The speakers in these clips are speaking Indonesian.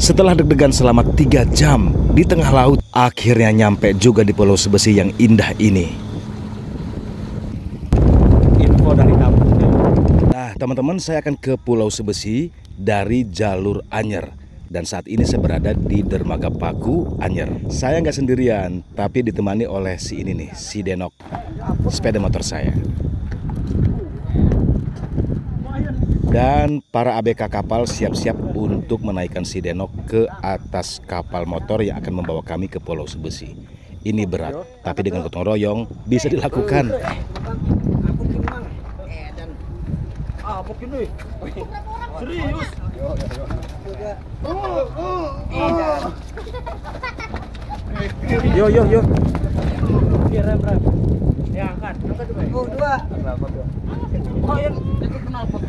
Setelah deg-degan selama 3 jam di tengah laut, akhirnya nyampe juga di Pulau Sebesi yang indah ini. Info dari kampus. Nah, teman-teman, saya akan ke Pulau Sebesi dari jalur Anyer. Dan saat ini saya berada di Dermaga Paku Anyer. Saya nggak sendirian, tapi ditemani oleh si ini nih, si Denok, sepeda motor saya. Dan para ABK kapal siap-siap untuk menaikkan si Denok ke atas kapal motor yang akan membawa kami ke Pulau Sebesi. Ini berat, tapi dengan gotong royong bisa dilakukan. Serius? Yo.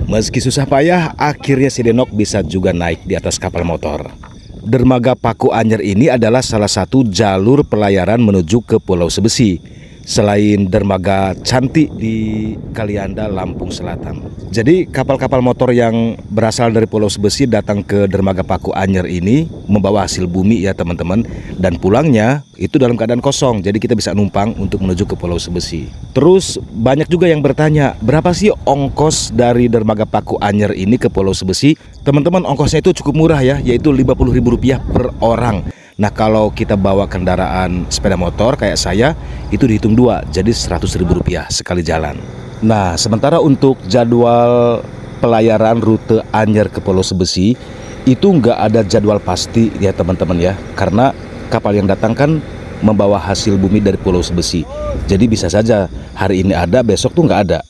Meski susah payah, akhirnya si Denok bisa juga naik di atas kapal motor. Dermaga Paku Anyer ini adalah salah satu jalur pelayaran menuju ke Pulau Sebesi, selain dermaga Cantik di Kalianda, Lampung Selatan. Jadi kapal-kapal motor yang berasal dari Pulau Sebesi datang ke dermaga Paku Anyer ini membawa hasil bumi ya teman-teman, dan pulangnya itu dalam keadaan kosong, jadi kita bisa numpang untuk menuju ke Pulau Sebesi. Terus banyak juga yang bertanya, berapa sih ongkos dari dermaga Paku Anyer ini ke Pulau Sebesi? Teman-teman, ongkosnya itu cukup murah ya, yaitu Rp50.000 per orang. Nah, kalau kita bawa kendaraan sepeda motor kayak saya, itu dihitung 2, jadi Rp100.000 sekali jalan. Nah, sementara untuk jadwal pelayaran rute Anyer ke Pulau Sebesi, itu nggak ada jadwal pasti ya teman-teman ya, karena kapal yang datang kan membawa hasil bumi dari Pulau Sebesi. Jadi bisa saja hari ini ada, besok tuh nggak ada.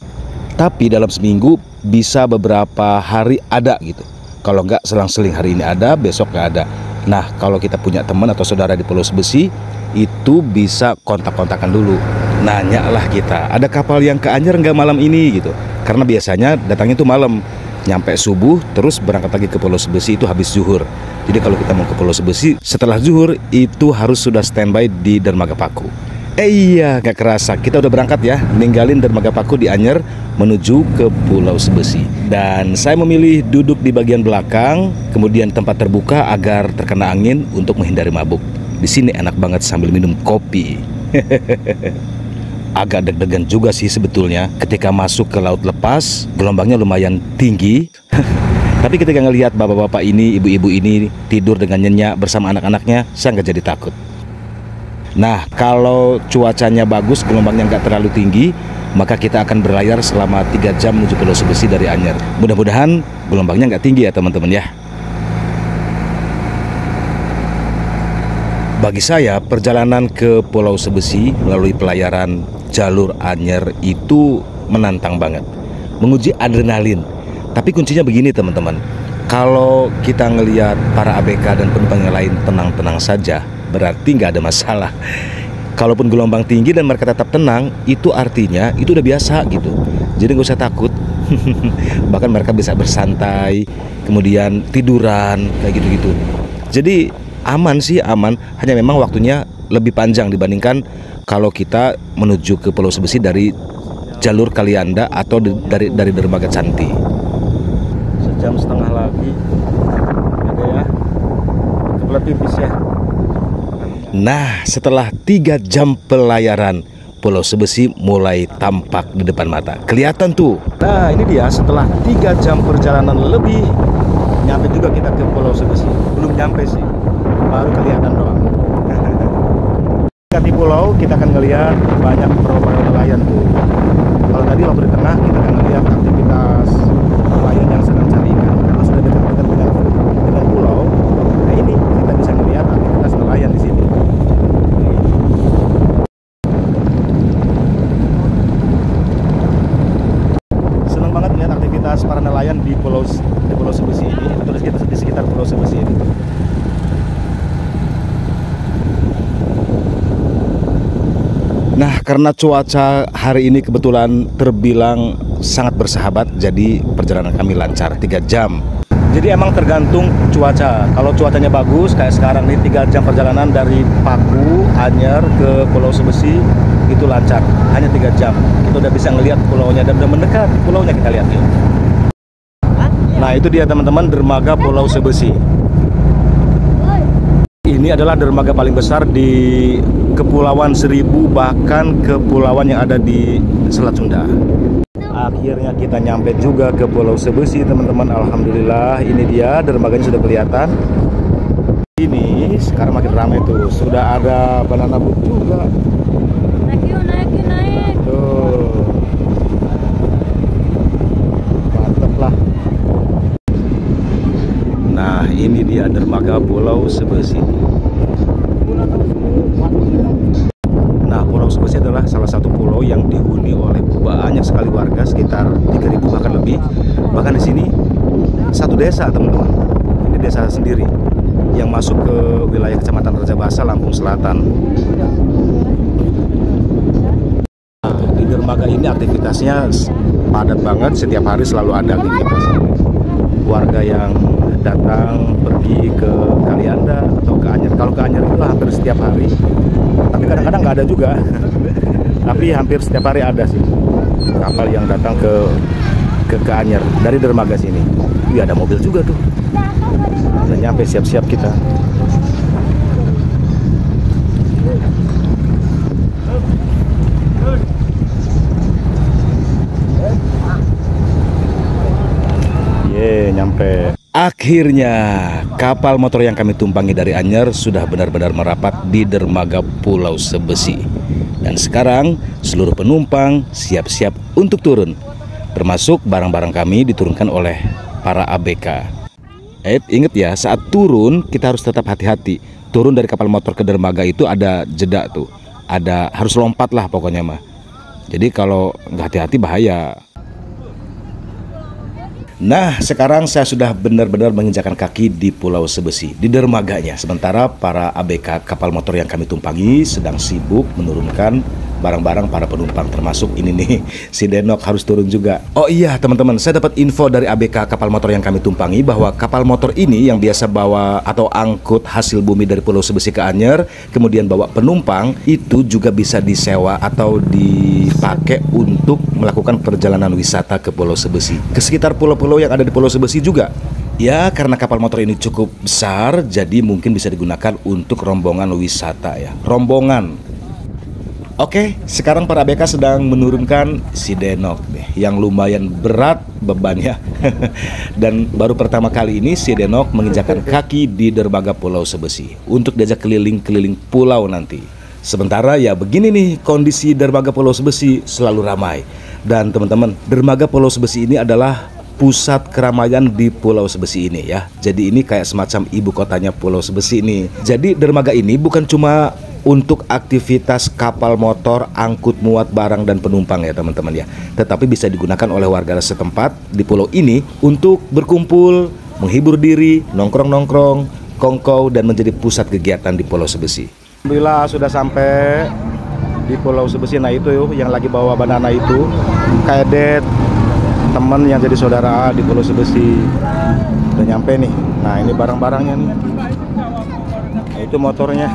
Tapi dalam seminggu bisa beberapa hari ada gitu. Kalau nggak selang-seling, hari ini ada, besok nggak ada. Nah, kalau kita punya teman atau saudara di Pulau Sebesi, itu bisa kontak-kontakan dulu. Nanya lah kita, ada kapal yang ke Anyer nggak malam ini gitu. Karena biasanya datangnya itu malam, nyampe subuh, terus berangkat lagi ke Pulau Sebesi itu habis zuhur. Jadi kalau kita mau ke Pulau Sebesi, setelah zuhur itu harus sudah standby di Dermaga Paku. Iya, nggak kerasa kita udah berangkat ya, ninggalin Dermaga Paku di Anyer menuju ke Pulau Sebesi. Dan saya memilih duduk di bagian belakang, kemudian tempat terbuka agar terkena angin untuk menghindari mabuk. Di sini enak banget sambil minum kopi. Agak deg-degan juga sih sebetulnya ketika masuk ke laut lepas, gelombangnya lumayan tinggi. Tapi ketika ngelihat bapak-bapak ini, ibu-ibu ini tidur dengan nyenyak bersama anak-anaknya, saya nggak jadi takut. Nah, kalau cuacanya bagus, gelombangnya nggak terlalu tinggi, maka kita akan berlayar selama 3 jam menuju Pulau Sebesi dari Anyer. Mudah-mudahan gelombangnya nggak tinggi ya teman-teman ya. Bagi saya, perjalanan ke Pulau Sebesi melalui pelayaran jalur Anyer itu menantang banget, menguji adrenalin. Tapi kuncinya begini teman-teman, kalau kita ngelihat para ABK dan penumpang yang lain tenang-tenang saja, berarti nggak ada masalah. Kalaupun gelombang tinggi dan mereka tetap tenang, itu artinya itu udah biasa gitu. Jadi nggak usah takut. Bahkan mereka bisa bersantai, kemudian tiduran kayak gitu-gitu. Jadi aman sih, aman. Hanya memang waktunya lebih panjang dibandingkan kalau kita menuju ke Pulau Sebesi dari jalur Kalianda atau dari dermaga Cantik. Sejam setengah lagi, ada ya, kebelet pipis ya. Nah, setelah 3 jam pelayaran, Pulau Sebesi mulai tampak di depan mata. Kelihatan tuh. Nah, ini dia, setelah 3 jam perjalanan lebih, nyampe juga kita ke Pulau Sebesi. Belum nyampe sih, baru kelihatan doang. Di pulau kita akan ngelihat banyak perahu-perahu nelayan tuh. Kalau tadi waktu di tengah kita akan ngelihat aktivitas nelayan yang sedang cari ikan. Karena sudah dekat-dekat dengan pulau, nah ini kita bisa ngelihat aktivitas nelayan di sini. Senang banget melihat aktivitas para nelayan di Pulau Sebesi ini, atau di sekitar Pulau Sebesi ini. Nah, karena cuaca hari ini kebetulan terbilang sangat bersahabat, jadi perjalanan kami lancar 3 jam. Jadi emang tergantung cuaca. Kalau cuacanya bagus, kayak sekarang nih 3 jam perjalanan dari Paku Anyer ke Pulau Sebesi, itu lancar. Hanya 3 jam. Kita udah bisa ngelihat pulaunya dan udah mendekat pulaunya, kita lihat yuk. Nah, itu dia teman-teman, dermaga Pulau Sebesi. Ini adalah dermaga paling besar di Kepulauan Seribu, bahkan kepulauan yang ada di Selat Sunda. Akhirnya kita nyampe juga ke Pulau Sebesi, teman-teman. Alhamdulillah, ini dia dermaganya sudah kelihatan. Ini sekarang makin ramai tuh. Sudah ada banana boat juga. Naik. Tuh. Mantap lah. Nah, ini dia dermaga Pulau Sebesi. Nah, Pulau Sebesi adalah salah satu pulau yang dihuni oleh banyak sekali warga, sekitar 3.000 bahkan lebih. Bahkan di sini satu desa, teman-teman. Ini desa sendiri yang masuk ke wilayah Kecamatan Rajabasa, Lampung Selatan. Nah, di dermaga ini aktivitasnya padat banget, setiap hari selalu ada aktivitas. Warga yang datang pergi ke Kalianda atau ke Anyer. Kalau ke Anyer itu hampir setiap hari, tapi kadang-kadang nggak ada juga. Tapi hampir setiap hari ada sih kapal yang datang ke Anyer dari dermaga sini. Iya, ada mobil juga tuh. Udah nyampe, siap-siap kita. Nyampe. Akhirnya kapal motor yang kami tumpangi dari Anyer sudah benar-benar merapat di dermaga Pulau Sebesi. Dan sekarang seluruh penumpang siap-siap untuk turun, termasuk barang-barang kami diturunkan oleh para ABK. Ingat ya, saat turun kita harus tetap hati-hati. Turun dari kapal motor ke dermaga itu ada jeda tuh, harus lompat lah pokoknya mah. Jadi kalau nggak hati-hati bahaya. Nah, sekarang saya sudah benar-benar menginjakan kaki di Pulau Sebesi, di dermaganya. Sementara para ABK kapal motor yang kami tumpangi sedang sibuk menurunkan barang-barang para penumpang, termasuk ini nih, si Denok harus turun juga. Oh iya teman-teman, saya dapat info dari ABK kapal motor yang kami tumpangi bahwa kapal motor ini yang biasa bawa atau angkut hasil bumi dari Pulau Sebesi ke Anyer, kemudian bawa penumpang, itu juga bisa disewa atau dipakai untuk melakukan perjalanan wisata ke Pulau Sebesi, ke sekitar pulau-pulau yang ada di Pulau Sebesi juga. Ya, karena kapal motor ini cukup besar, jadi mungkin bisa digunakan untuk rombongan wisata ya, rombongan. Oke, sekarang para ABK sedang menurunkan si Denok nih, yang lumayan berat bebannya. Dan baru pertama kali ini si Denok menginjakan kaki di dermaga Pulau Sebesi untuk diajak keliling-keliling pulau nanti. Sementara ya begini nih, kondisi dermaga Pulau Sebesi selalu ramai. Dan teman-teman, dermaga Pulau Sebesi ini adalah pusat keramaian di Pulau Sebesi ini ya. Jadi ini kayak semacam ibu kotanya Pulau Sebesi ini. Jadi dermaga ini bukan cuma untuk aktivitas kapal motor, angkut muat barang dan penumpang ya teman-teman ya, tetapi bisa digunakan oleh warga setempat di pulau ini untuk berkumpul, menghibur diri, nongkrong-nongkrong, kongkow, dan menjadi pusat kegiatan di Pulau Sebesi. Alhamdulillah sudah sampai di Pulau Sebesi. Nah itu yang lagi bawa banana itu kayak teman yang jadi saudara di Pulau Sebesi. Udah nyampe nih. Nah ini barang-barangnya nih. Nah, itu motornya.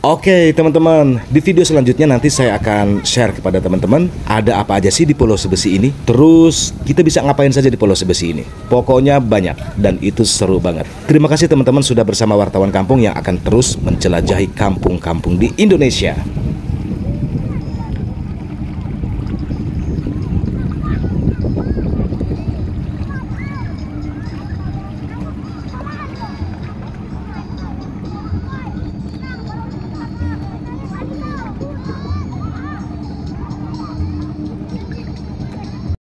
Oke teman-teman, di video selanjutnya nanti saya akan share kepada teman-teman ada apa aja sih di Pulau Sebesi ini. Terus kita bisa ngapain saja di Pulau Sebesi ini. Pokoknya banyak dan itu seru banget. Terima kasih teman-teman sudah bersama wartawan kampung yang akan terus menjelajahi kampung-kampung di Indonesia.